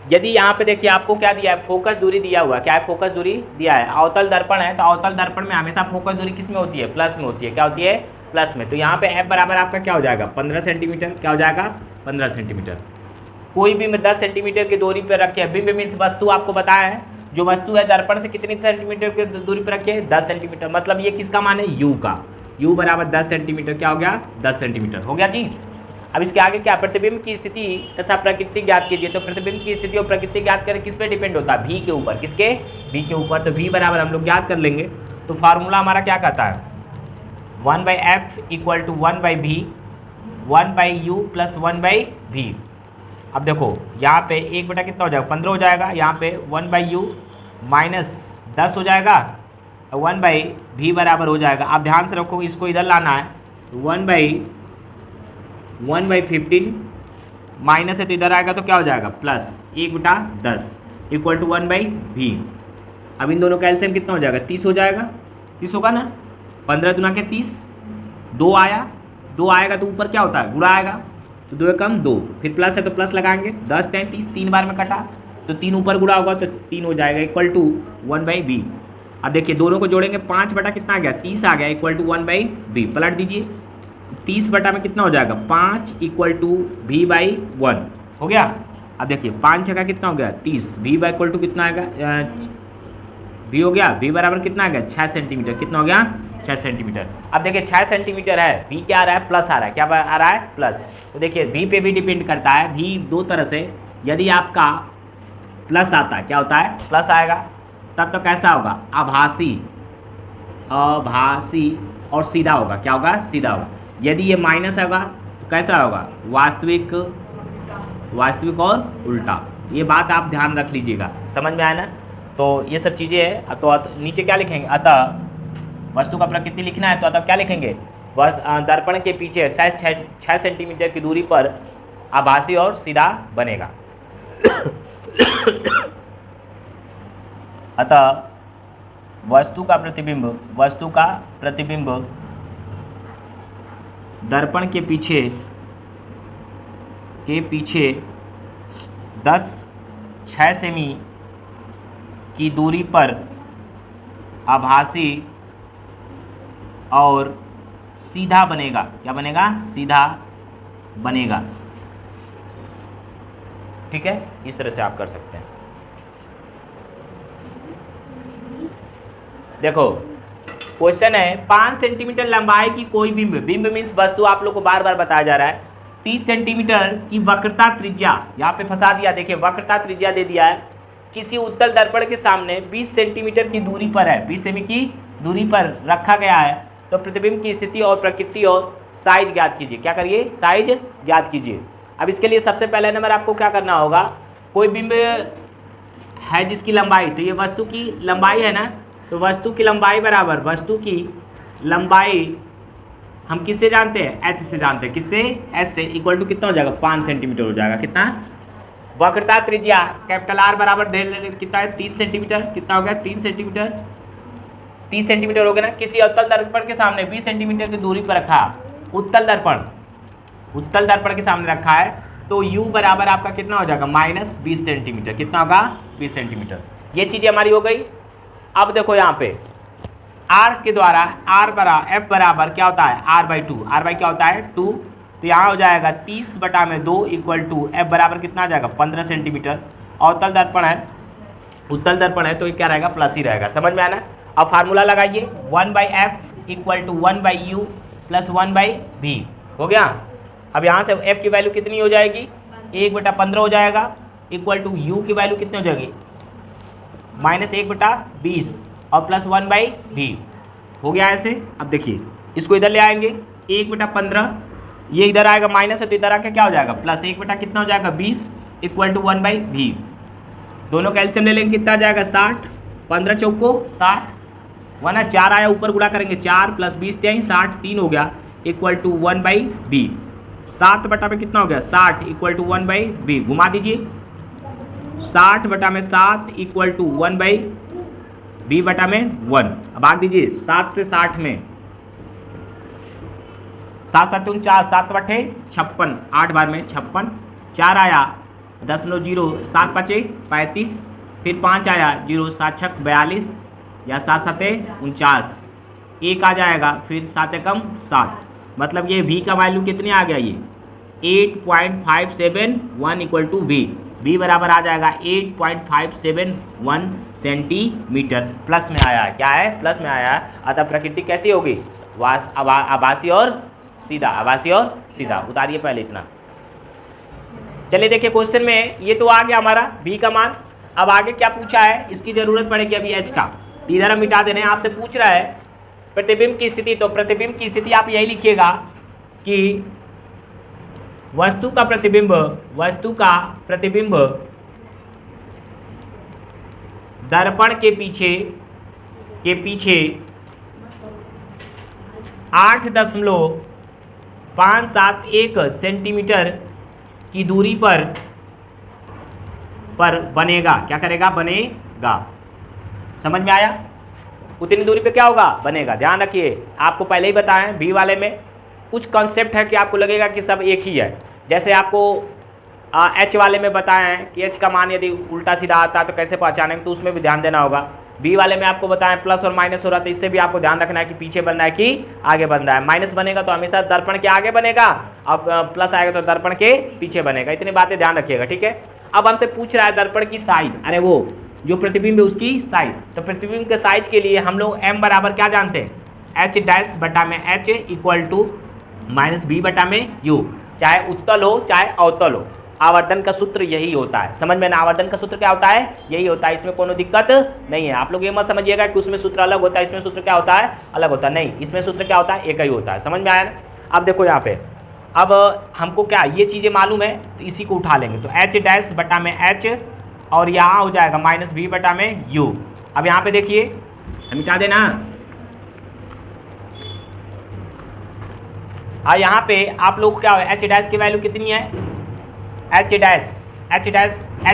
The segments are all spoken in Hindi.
यदि यहाँ पे देखिए आपको क्या दिया है, फोकस दूरी दिया हुआ है, क्या है, फोकस दूरी दिया है। अवतल दर्पण है तो अवतल दर्पण में हमेशा फोकस दूरी किस में होती है, प्लस में होती है। क्या होती है, प्लस में। तो यहाँ पे f बराबर आपका क्या हो जाएगा, 15 सेंटीमीटर। क्या हो जाएगा, 15 सेंटीमीटर। कोई बिंब 10 सेंटीमीटर की दूरी पर रखे, बिंब मीन्स वस्तु आपको बताया है, जो वस्तु है दर्पण से कितनी सेंटीमीटर की दूरी पर रखे, 10 सेंटीमीटर। मतलब ये किसका मान है, u का। u बराबर 10 सेंटीमीटर। क्या हो गया, 10 सेंटीमीटर हो गया जी। अब इसके आगे क्या, प्रतिबिंब की स्थिति तथा प्रकृति ज्ञात कीजिए। तो प्रतिबिंब की स्थिति और प्रकृति ज्ञात करें, किस पे डिपेंड होता है, v के ऊपर। किसके, v के ऊपर। तो v बराबर हम लोग ज्ञात कर लेंगे। तो फार्मूला हमारा क्या कहता है, 1/f equal to 1/v 1/u plus 1/v। अब देखो यहाँ पे 1 बटा कितना हो जाएगा, 15 हो जाएगा। यहाँ पे 1/u माइनस 10 हो जाएगा, 1/v बराबर हो जाएगा। आप ध्यान से रखो, इसको इधर लाना है। 1/15 माइनस है तो इधर आएगा तो क्या हो जाएगा, प्लस 1/10 इक्वल टू 1/v। अब इन दोनों का एलसीएम कितना हो जाएगा, 30 हो जाएगा। 30 होगा ना, 15 दूना के 30, 2 आया, 2 आएगा तो ऊपर क्या होता है, गुणा आएगा। तो 2 कम 2, फिर प्लस है तो प्लस लगाएंगे। 10 10 30, 3 बार में कटा तो 3 ऊपर गुणा होगा तो 3 हो जाएगा इक्वल टू 1/v। अब देखिए दोनों को जोड़ेंगे, 5 बटा कितना आ गया, 30 आ गया इक्वल टू 1/v। पलट दीजिए, 30 बटा में कितना हो जाएगा, 5 इक्वल टू v/1 हो गया। अब देखिए 5 जगह कितना हो गया, 30, v बाई इक्वल टू कितना आएगा, v हो गया, v बराबर कितना आ गया, 6 सेंटीमीटर। कितना हो गया, 6 सेंटीमीटर। अब देखिए 6 सेंटीमीटर है, v क्या आ रहा है, प्लस आ रहा है। क्या आ रहा है, प्लस। तो देखिए v पे भी डिपेंड करता है, v दो तरह से। यदि आपका प्लस आता है, क्या होता है, प्लस आएगा, तब तो कैसा होगा, आभासी, आभासी और सीधा होगा। क्या होगा, सीधा होगा। यदि ये माइनस होगा तो कैसा होगा, वास्तविक, वास्तविक और उल्टा। ये बात आप ध्यान रख लीजिएगा, समझ में आया ना। तो ये सब चीज़ें हैं। तो नीचे क्या लिखेंगे, अतः वस्तु का प्रकृति लिखना है तो अतः क्या लिखेंगे, दर्पण के पीछे 6 सेंटीमीटर की दूरी पर आभासी और सीधा बनेगा। अतः वस्तु का प्रतिबिंब दर्पण के पीछे 6 सेमी की दूरी पर आभासी और सीधा बनेगा। क्या बनेगा, सीधा बनेगा। ठीक है, इस तरह से आप कर सकते हैं। देखो क्वेश्चन है, 5 सेंटीमीटर लंबाई की कोई बिंब, बिंब मीन्स वस्तु, आप लोग को बार बार बताया जा रहा है। 30 सेंटीमीटर की वक्रता त्रिज्या, यहाँ पे फंसा दिया। देखिए वक्रता त्रिज्या दे दिया है, किसी उत्तल दर्पण के सामने 20 सेंटीमीटर की दूरी पर है, 20 सेमी की दूरी पर रखा गया है। तो प्रतिबिंब की स्थिति और प्रकृति और साइज ज्ञात कीजिए। क्या करिए, साइज ज्ञात कीजिए। अब इसके लिए सबसे पहले नंबर आपको क्या करना होगा, कोई बिंब है जिसकी लंबाई, तो ये वस्तु की लंबाई है ना, तो वस्तु की लंबाई बराबर, वस्तु की लंबाई हम किससे जानते हैं, h से जानते हैं। किससे, h से। इक्वल टू कितना हो जाएगा, 5 सेंटीमीटर हो जाएगा। कितना, वक्रता त्रिज्या कैपिटल R बराबर कितना है, 3 सेंटीमीटर। कितना हो गया, 3 सेंटीमीटर। 30 सेंटीमीटर हो गया ना। किसी उत्तल दर्पण के सामने 20 सेंटीमीटर की दूरी पर रखा, उत्तल दर्पण के सामने रखा है, तो u बराबर आपका कितना हो जाएगा, -20 सेंटीमीटर। कितना होगा, 20 सेंटीमीटर। ये चीज़ें हमारी हो गई। अब देखो यहाँ पे r के द्वारा f बराबर क्या होता है, r/2। r क्या होता है, 2। तो यहाँ हो जाएगा 30/2 इक्वल टू f बराबर कितना आ जाएगा, 15 सेंटीमीटर। अवतल दर्पण है, उत्तल दर्पण है, तो ये क्या रहेगा, प्लस ही रहेगा। समझ में आना। अब फार्मूला लगाइए, 1/f equal to 1/u plus 1/v हो गया। अब यहाँ से f की वैल्यू कितनी हो जाएगी, 1/15 हो जाएगा इक्वल टू u की वैल्यू कितनी हो जाएगी, -1/20 और प्लस 1/v हो गया ऐसे। अब देखिए इसको इधर ले आएंगे, 1/15, ये इधर आएगा माइनस है तो इधर आके क्या हो जाएगा, प्लस 1 कितना हो जाएगा, 20 इक्वल टू 1/v। दोनों का एलसीएम ले लेंगे, कितना आ जाएगा, 60। 15 चौको 60, वरना 4 आया, ऊपर गुणा करेंगे, 4 प्लस 20 60, 3 हो गया इक्वल टू 1/v। 7 में कितना हो गया, 60 इक्वल टू 1/v। घुमा दीजिए, 60/7 इक्वल टू 1/v/1। अब भाग दीजिए 7 से 60 में, 7 7 49, 7 56, 8 बार में 56, 4 आया 0.07 बचे 35, फिर 5 आया 0 7 छक 42 या 7 सते 49, एक आ जाएगा, फिर 7 एकम 7, मतलब ये v का वैल्यू कितने आ गया, ये 8.571 इक्वल टू v बराबर आ जाएगा 8.571 सेंटीमीटर। प्लस में आया है, क्या है, प्लस में आया है। अतः प्रकृति कैसी होगी, आभासी और सीधा, आभासी और सीधा। उतारिए पहले इतना। चलिए देखिए क्वेश्चन में ये तो आ गया हमारा v का मान। अब आगे क्या पूछा है, इसकी जरूरत पड़ेगी अभी h का, इधर हम मिटा देने। आपसे पूछ रहा है प्रतिबिंब की स्थिति, तो प्रतिबिंब की स्थिति आप यही लिखिएगा कि वस्तु का प्रतिबिंब दर्पण के पीछे 8.571 सेंटीमीटर की दूरी पर बनेगा। क्या करेगा, बनेगा। समझ में आया, उतनी दूरी पे क्या होगा, बनेगा। ध्यान रखिए, आपको पहले ही बताएं v वाले में कुछ कॉन्सेप्ट है कि आपको लगेगा कि सब एक ही है। जैसे आपको h वाले में बताएं कि h का मान यदि उल्टा सीधा आता है तो कैसे पहचानेंगे, तो उसमें भी ध्यान देना होगा। b वाले में आपको बताएं प्लस और माइनस हो रहा है, तो इससे भी आपको ध्यान रखना है कि पीछे बन रहा है कि आगे बन रहा है। माइनस बनेगा तो हमेशा दर्पण के आगे बनेगा, अब प्लस आएगा तो दर्पण के पीछे बनेगा। इतनी बातें ध्यान रखिएगा, ठीक है। अब हमसे पूछ रहा है दर्पण की साइड, अरे वो जो प्रतिबिंब है उसकी साइड। तो प्रतिबिंब के साइज के लिए हम लोग m बराबर क्या जानते हैं, h डैश बटा में h equal to minus b बटा में u। चाहे उत्तल हो चाहे अवतल हो, आवर्धन का सूत्र यही होता है। समझ में ना, आवर्धन का सूत्र क्या होता है, यही होता है। इसमें कोनो दिक्कत नहीं है। आप लोग ये मत समझिएगा कि उसमें सूत्र अलग होता है, इसमें सूत्र क्या होता है, अलग होता है। नहीं, इसमें सूत्र क्या होता है, एक ही होता है। समझ में आया ना। अब देखो यहाँ पे, अब हमको क्या ये चीज़ें मालूम है, तो इसी को उठा लेंगे। तो h डैश बटा में h और यहाँ हो जाएगा माइनस b बटा में u। अब यहाँ पे देखिए, मिटा देना। हाँ, यहाँ पे आप लोग क्या है, h डैश की वैल्यू कितनी है, h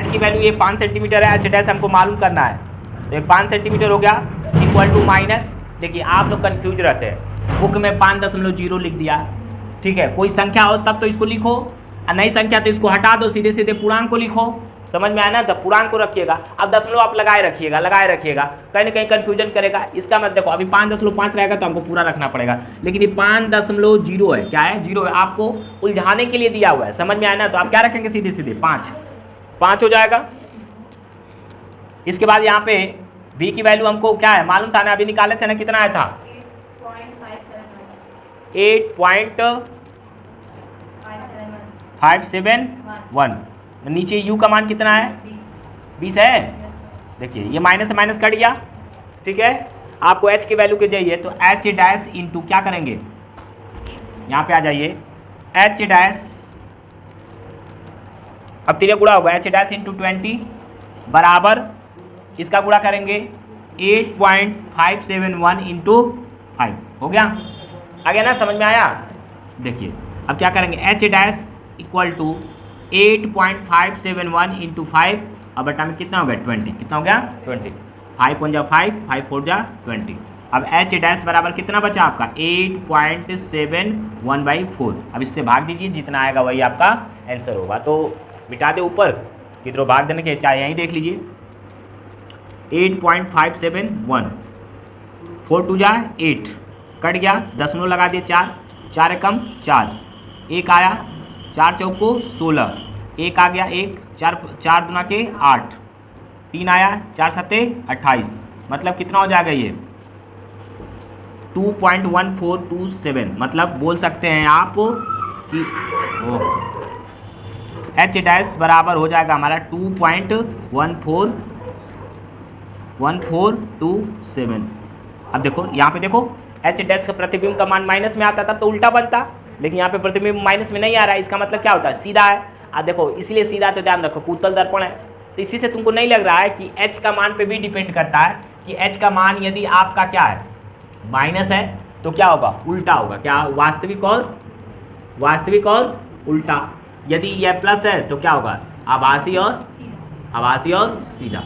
की वैल्यू ये 5 सेंटीमीटर है। h डैश हमको मालूम करना है, तो ये 5 सेंटीमीटर हो गया इक्वल टू माइनस। देखिए आप लोग कंफ्यूज रहते हैं, बुक में 5.0 लिख दिया, ठीक है। कोई संख्या हो तब तो इसको लिखो, और नई संख्या तो इसको हटा दो, सीधे सीधे पूर्णांक को लिखो। समझ में आया ना, तो पूर्णांक को रखिएगा। अब दशमलव आप लगाए रखिएगा, कहीं ना कहीं कंफ्यूजन करेगा। इसका मतलब देखो, अभी 5.5 रहेगा तो हमको पूरा रखना पड़ेगा, लेकिन ये 5.0 है, क्या है, 0 है। आपको उलझाने के लिए दिया हुआ है। समझ में आया ना, तो आप क्या रखेंगे, सीधे सीधे 5 हो जाएगा। इसके बाद यहाँ पे v की वैल्यू हमको क्या है मालूम था ना, अभी निकाले थे ना, कितना आया था, 8.571। नीचे u का मान कितना है, 20 है। देखिए ये माइनस से माइनस कट गया, ठीक है। आपको h की वैल्यू की चाहिए, तो h डैश इंटू क्या करेंगे, यहाँ पे आ जाइए, h डैश, अब तीन गुणा होगा, h डैश इंटू 20 बराबर, इसका गुणा करेंगे 8.571 इंटू 5, हो गया। आ गया ना, समझ में आया। देखिए अब क्या करेंगे, h dash equal to 8.571 into 5, अब बटा में कितना हो गया, 20। कितना हो गया, 20। 5 1 जा 5, 5 4 जा 20। अब h डैश बराबर कितना बचा आपका, 8.71/4। अब इससे भाग दीजिए, जितना आएगा वही आपका आंसर होगा। तो मिटा दे ऊपर, किधरों भाग देने के, चाहे यहीं देख लीजिए। 8.571, 4 2 जा 8, कट गया, दशमलव लगा दिए, 4 एकम 4, एक आया, 4 चौको 16, एक आ गया, 1 4 दुना के 8, 3 आया, 4 सत्ते 28, मतलब कितना हो जाएगा ये 2.1427। मतलब बोल सकते हैं आप कि h डैश बराबर हो जाएगा हमारा 2.1427। अब देखो यहाँ पे देखो, h डैश का प्रतिबिंब का मान माइनस में आता था तो उल्टा बनता, लेकिन यहाँ पे प्रतिबिंब माइनस में नहीं आ रहा है। इसका मतलब क्या होता है, सीधा है। अब देखो इसलिए सीधा, तो ध्यान रखो उत्तल दर्पण है, तो इसी से तुमको नहीं लग रहा है कि h का मान पे भी डिपेंड करता है कि h का मान यदि आपका क्या है, माइनस है, तो क्या होगा, उल्टा होगा। क्या, वास्तविक और उल्टा। यदि यह प्लस है तो क्या होगा, आभासी और सीधा।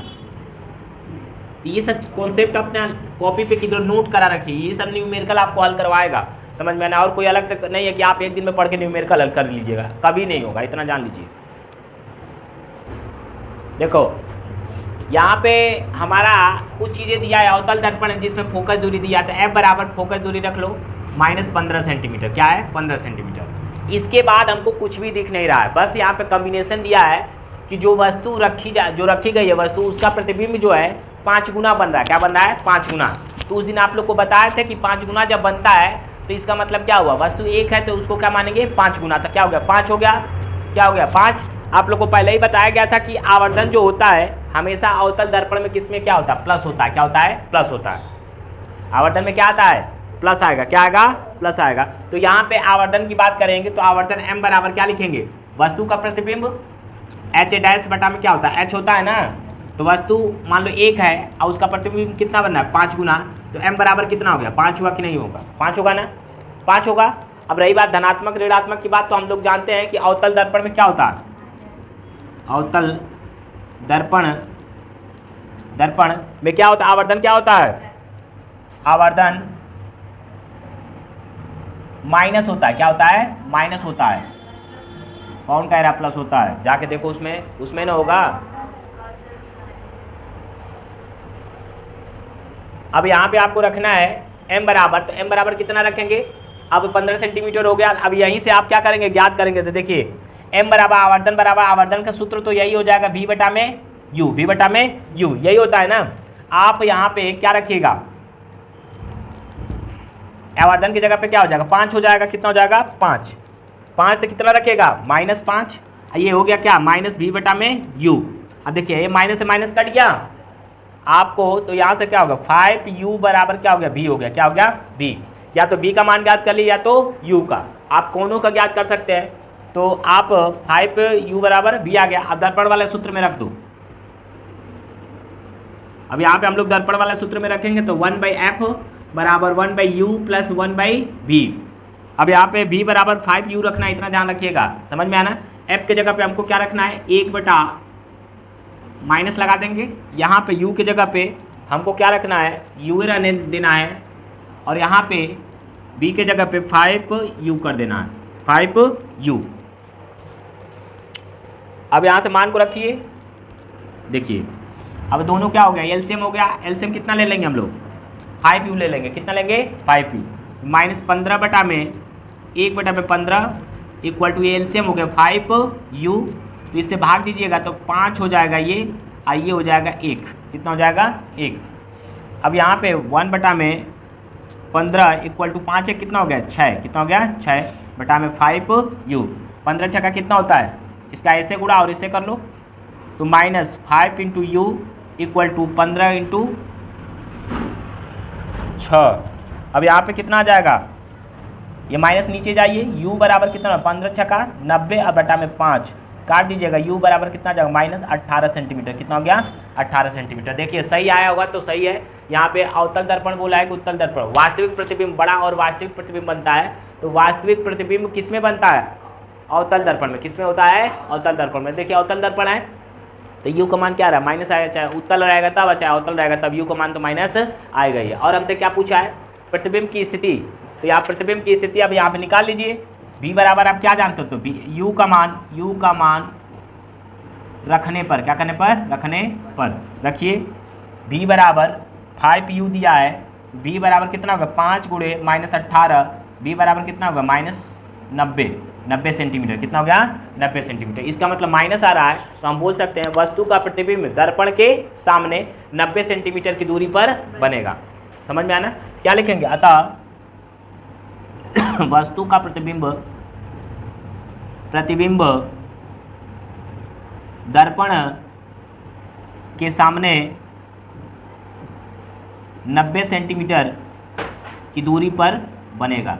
तो ये सब कॉन्सेप्ट अपने कॉपी पे किधर नोट करा रखिए, ये सब न्यूमेरिकल आपको हल करवाएगा। समझ में आना, और कोई अलग से नहीं है कि आप एक दिन में पढ़ के न्यूमेरिकल हल कर लीजिएगा, कभी नहीं होगा, इतना जान लीजिए। देखो यहाँ पे हमारा कुछ चीज़ें दिया है, अवतल दर्पण है जिसमें फोकस दूरी दिया है, तो एफ बराबर फोकस दूरी रख लो -15 सेंटीमीटर। क्या है? 15 सेंटीमीटर। इसके बाद हमको कुछ भी दिख नहीं रहा है, बस यहाँ पे कॉम्बिनेशन दिया है कि जो वस्तु जो रखी गई है वस्तु, उसका प्रतिबिंब जो है 5 गुना बन रहा है। क्या बन रहा है? 5 गुना। तो उस दिन आप लोग को बताया थे कि 5 गुना जब बनता है तो इसका मतलब क्या हुआ, वस्तु एक है तो उसको क्या मानेंगे? 5 गुना। तो क्या हो गया? 5 हो गया। क्या हो गया? 5। आप लोग को पहले ही बताया गया था कि आवर्धन जो होता है हमेशा अवतल दर्पण में किसमें क्या होता है? प्लस होता है। क्या होता है? प्लस होता है। आवर्धन में क्या आता है? प्लस आएगा। क्या आएगा? प्लस आएगा। तो यहाँ पे आवर्धन की बात करेंगे तो आवर्धन m बराबर क्या लिखेंगे? वस्तु का प्रतिबिंब h डैश बटा में क्या होता है? h होता है ना। तो वस्तु मान लो एक है और उसका प्रतिबिंब कितना बनना है? 5 गुना। तो m बराबर कितना हो गया? 5 हुआ कि नहीं होगा? 5 होगा ना? 5 होगा। अब रही बात धनात्मक ऋणात्मक की बात, तो हम लोग जानते हैं कि अवतल दर्पण में क्या होता है? अवतल दर्पण में क्या होता है? आवर्धन क्या होता है? आवर्धन माइनस होता है। क्या होता है? माइनस होता है। कौन कह रहा प्लस होता है? जाके देखो उसमें ना होगा। अब यहाँ पे आपको रखना है m बराबर, तो m बराबर कितना रखेंगे? अब 15 सेंटीमीटर हो गया। अब यहीं से आप क्या करेंगे? ज्ञात करेंगे। तो देखिए m बराबर आवर्धन का सूत्र तो यही हो जाएगा v बटा में u, v बटा में u, यही होता है ना। आप यहाँ पे क्या रखिएगा? आवर्धन की जगह पे क्या हो जाएगा? 5 हो जाएगा। कितना हो जाएगा? 5। 5 तो कितना रखेगा? -5। ये हो गया क्या? -v बटा में u। अब देखिए ये माइनस से माइनस कट गया आपको, तो यहाँ से क्या होगा? 5u बराबर क्या हो गया? v हो गया। क्या हो गया? v। या तो v का मान ज्ञात कर ली या तो u का, आप कोनों का ज्ञात कर सकते हैं। तो आप 5u बराबर v आ गया। अब दर्पण वाले सूत्र में रख दो। अब यहाँ पे हम लोग दर्पण वाले सूत्र में रखेंगे तो 1/f बराबर 1/u प्लस 1/v। अब यहाँ पे v बराबर 5u रखना है, इतना ध्यान रखिएगा। समझ में आना? f के जगह पे हमको क्या रखना है? 1 बटा माइनस लगा देंगे। यहाँ पे u के जगह पे हमको क्या रखना है? u रहने देना है। और यहाँ पे v के जगह पे 5u कर देना है। 5u। अब यहाँ से मान को रखिए। देखिए अब दोनों क्या हो गया? एलसीएम हो गया। एलसीएम कितना ले लेंगे हम लोग? 5u ले लेंगे। कितना लेंगे? 5u। -15 बटा में 1 बटा में 15 इक्वल टू एलसीएम हो गया 5u। तो इससे भाग दीजिएगा तो 5 हो जाएगा ये, और ये हो जाएगा 1। कितना हो जाएगा? 1। अब यहाँ पे 1 बटा में 15 इक्वल टू 5 है, कितना हो गया? 6। कितना हो गया? 6 बटा में 5u। 15 छक्का कितना होता है? इसका ऐसे गुणा और इससे कर लो तो -5 into u equal to 15 into 6। अब यहाँ पे कितना आ जाएगा? ये माइनस नीचे जाइए। u बराबर कितना? 15 छक्का 90 और बटा में 5 काट दीजिएगा। u बराबर कितना आ जाएगा? -18 सेंटीमीटर। कितना हो गया? 18 सेंटीमीटर। देखिए सही आया होगा तो सही है। यहाँ पे अवतल दर्पण बोला है कि उत्तल दर्पण। वास्तविक प्रतिबिंब बड़ा और वास्तविक प्रतिबिंब बनता है, तो वास्तविक प्रतिबिंब किस में बनता है? अवतल दर्पण में। किस में होता है? अवतल दर्पण में। देखिए अवतल दर्पण है तो u का मान क्या रहा है? माइनस आएगा। चाहे उत्तल रहेगा तब, चाहे अवतल रहेगा तब u का मान तो माइनस आएगा ही। और हमसे क्या पूछा है? प्रतिबिंब की स्थिति। तो यहाँ प्रतिबिंब की स्थिति अब यहाँ पे निकाल लीजिए। v बराबर आप क्या जानते हो? तो u का मान रखने पर, क्या करने पर? रखने पर रखिए। v बराबर 5u दिया है। v बराबर कितना होगा? 5 गुणे -18। v बराबर कितना होगा? -90 सेंटीमीटर। कितना हो गया? 90 सेंटीमीटर। इसका मतलब माइनस आ रहा है, तो हम बोल सकते हैं वस्तु का प्रतिबिंब दर्पण के सामने 90 सेंटीमीटर की दूरी पर बनेगा। समझ में आना? क्या लिखेंगे? अतः वस्तु का प्रतिबिंब दर्पण के सामने 90 सेंटीमीटर की दूरी पर बनेगा।